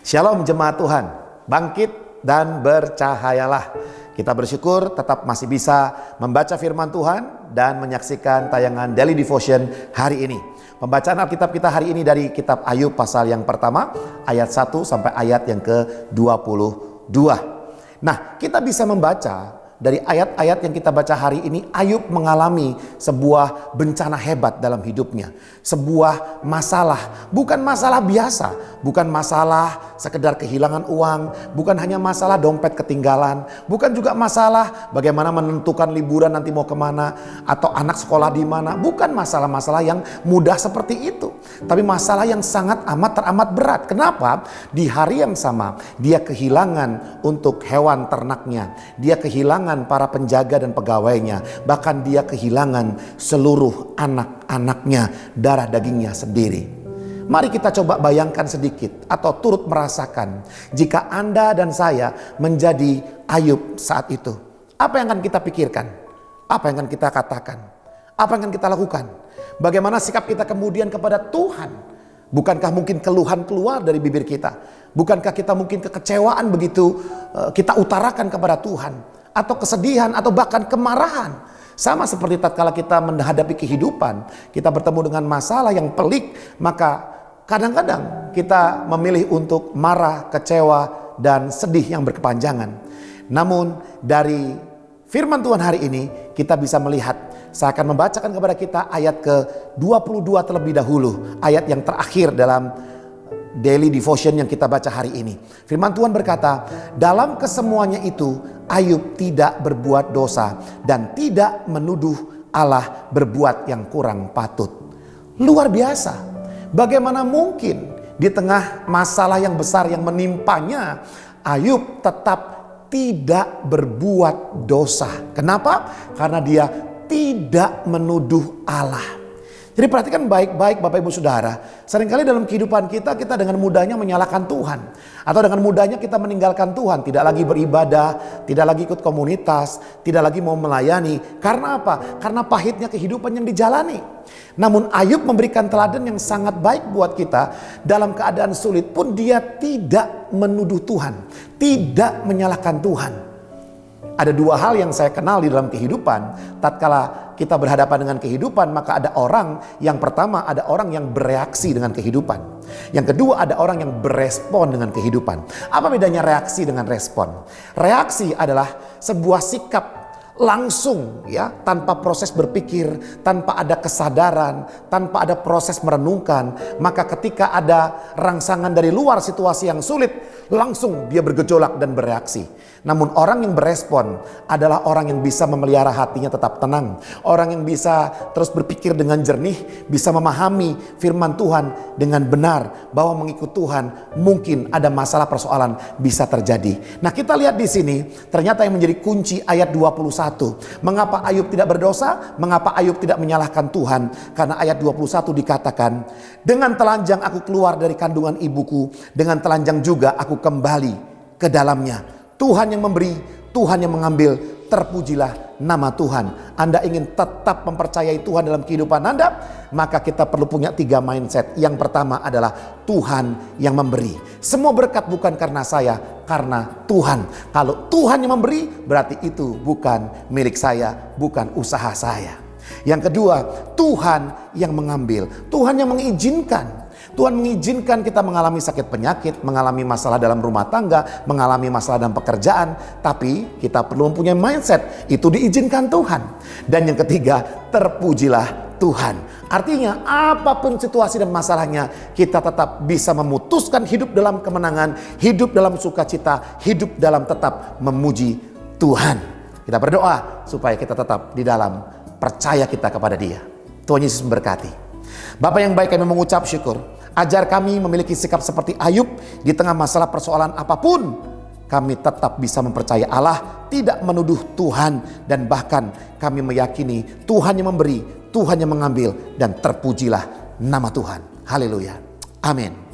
Shalom jemaat Tuhan, bangkit dan bercahayalah. Kita bersyukur tetap masih bisa membaca firman Tuhan dan menyaksikan tayangan Daily Devotion hari ini. Pembacaan Alkitab kita hari ini dari kitab Ayub pasal yang pertama, ayat 1 sampai ayat yang ke-22. Nah, kita bisa membaca dari ayat-ayat yang kita baca hari ini, Ayub mengalami sebuah bencana hebat dalam hidupnya. Sebuah masalah, bukan masalah biasa, bukan masalah sekedar kehilangan uang, bukan hanya masalah dompet ketinggalan, bukan juga masalah bagaimana menentukan liburan nanti mau kemana, atau anak sekolah di mana. Bukan masalah-masalah yang mudah seperti itu, tapi masalah yang sangat teramat berat. Kenapa? Di hari yang sama, dia kehilangan untuk hewan ternaknya, dia kehilangan para penjaga dan pegawainya, bahkan dia kehilangan seluruh anak-anaknya, darah dagingnya sendiri. Mari kita coba bayangkan sedikit atau turut merasakan jika Anda dan saya menjadi Ayub saat itu. Apa yang akan kita pikirkan? Apa yang akan kita katakan? Apa yang akan kita lakukan? Bagaimana sikap kita kemudian kepada Tuhan? Bukankah mungkin keluhan keluar dari bibir kita? Bukankah kita mungkin kekecewaan begitu kita utarakan kepada Tuhan? Atau kesedihan atau bahkan kemarahan. Sama seperti tatkala kita menghadapi kehidupan, kita bertemu dengan masalah yang pelik, maka kadang-kadang kita memilih untuk marah, kecewa, dan sedih yang berkepanjangan. Namun dari firman Tuhan hari ini kita bisa melihat, saya akan membacakan kepada kita ayat ke-22 terlebih dahulu, ayat yang terakhir dalam Daily Devotion yang kita baca hari ini. Firman Tuhan berkata, dalam kesemuanya itu Ayub tidak berbuat dosa dan tidak menuduh Allah berbuat yang kurang patut. Luar biasa. Bagaimana mungkin di tengah masalah yang besar yang menimpanya, Ayub tetap tidak berbuat dosa. Kenapa? Karena dia tidak menuduh Allah. Jadi perhatikan baik-baik Bapak Ibu Saudara. Seringkali dalam kehidupan kita dengan mudahnya menyalahkan Tuhan. Atau dengan mudahnya kita meninggalkan Tuhan. Tidak lagi beribadah, tidak lagi ikut komunitas, tidak lagi mau melayani. Karena apa? Karena pahitnya kehidupan yang dijalani. Namun Ayub memberikan teladan yang sangat baik buat kita. Dalam keadaan sulit pun dia tidak menuduh Tuhan. Tidak menyalahkan Tuhan. Ada dua hal yang saya kenal di dalam kehidupan. Tatkala kita berhadapan dengan kehidupan, maka ada orang yang pertama, ada orang yang bereaksi dengan kehidupan. Yang kedua, ada orang yang berespon dengan kehidupan. Apa bedanya reaksi dengan respon? Reaksi adalah sebuah sikap langsung, ya, tanpa proses berpikir, tanpa ada kesadaran, tanpa ada proses merenungkan. Maka ketika ada rangsangan dari luar situasi yang sulit, langsung dia bergejolak dan bereaksi. Namun orang yang berespon adalah orang yang bisa memelihara hatinya tetap tenang. Orang yang bisa terus berpikir dengan jernih, bisa memahami firman Tuhan dengan benar, bahwa mengikut Tuhan mungkin ada masalah persoalan bisa terjadi. Nah, kita lihat di sini ternyata yang menjadi kunci ayat 21. Mengapa Ayub tidak berdosa? Mengapa Ayub tidak menyalahkan Tuhan? Karena ayat 21 dikatakan, dengan telanjang aku keluar dari kandungan ibuku, dengan telanjang juga aku kembali ke dalamnya. Tuhan yang memberi, Tuhan yang mengambil, terpujilah nama Tuhan. Anda ingin tetap mempercayai Tuhan dalam kehidupan Anda, maka kita perlu punya 3 mindset. Yang pertama adalah Tuhan yang memberi. Semua berkat bukan karena saya, karena Tuhan. Kalau Tuhan yang memberi, berarti itu bukan milik saya, bukan usaha saya. Yang kedua, Tuhan yang mengambil, Tuhan yang mengizinkan. Tuhan mengizinkan kita mengalami sakit penyakit, mengalami masalah dalam rumah tangga, mengalami masalah dalam pekerjaan. Tapi kita perlu mempunyai mindset, itu diizinkan Tuhan. Dan yang ketiga, terpujilah Tuhan. Artinya apapun situasi dan masalahnya, kita tetap bisa memutuskan hidup dalam kemenangan, hidup dalam sukacita, hidup dalam tetap memuji Tuhan. Kita berdoa supaya kita tetap di dalam percaya kita kepada Dia. Tuhan Yesus memberkati. Bapa yang baik, kami mengucap syukur. Ajar kami memiliki sikap seperti Ayub di tengah masalah persoalan apapun. Kami tetap bisa mempercayai Allah, tidak menuduh Tuhan, dan bahkan kami meyakini Tuhan yang memberi, Tuhan yang mengambil, dan terpujilah nama Tuhan. Haleluya. Amin.